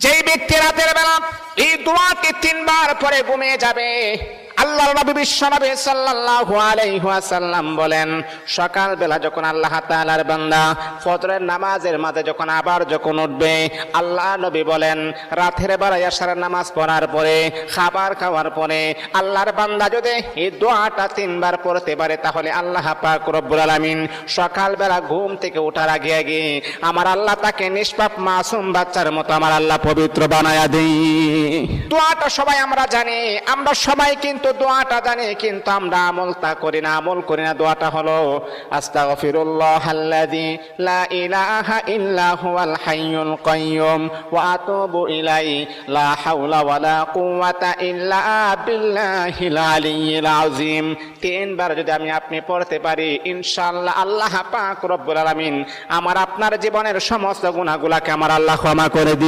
যেই ব্যক্তি রাতের বেলা এই দোয়াটি 3 বার পরে ঘুমিয়ে যাবে, আল্লাহর নবী বিশ্বনবী সাল্লাল্লাহু আলাইহি ওয়াসাল্লাম বলেন, সকাল বেলা যখন আল্লাহ তাআলার বান্দা ফজরের নামাজের মাঝে যখন উঠবে, আল্লাহ নবী বলেন রাতের বেলা এশারের নামাজ পড়ার পরে, খাবার খাওয়ার পরে আল্লাহর বান্দা যদি এই দোয়াটা 3 বার পড়তে পারে, তাহলে আল্লাহ পাক রব্বুল আলামিন সকাল বেলা ঘুম থেকে ওঠার আগে আগে আমার আল্লাহ তাকে নিষ্পাপ মাসুম বাচ্চার মতো আমার আল্লাহ পবিত্র বানায়া দেই। দোয়াটা সবাই আমরা জানি, আমরা সবাই কিন্তু দোয়াটা জানি, কিন্তু আমরা আমল করি না। দোয়াটা হলো আস্তাগফিরুল্লাহাল্লাযী লা ইলাহা ইল্লা হুয়াল হাইয়ুল কাইয়্যুম ওয়া আতুবু ইলাইহি লা হাওলা ওয়ালা কুওয়াতা ইল্লা বিল্লাহিল আলিয়্যিল আযীম। 3 বার যদি আপনি পড়তে পারি, ইনশাআল্লাহ আল্লাহ পাক রব্বুল আলামিন আমার আপনার জীবনের সমস্ত গুনাহগুলোকে আমার আল্লাহ ক্ষমা করে দিবেন।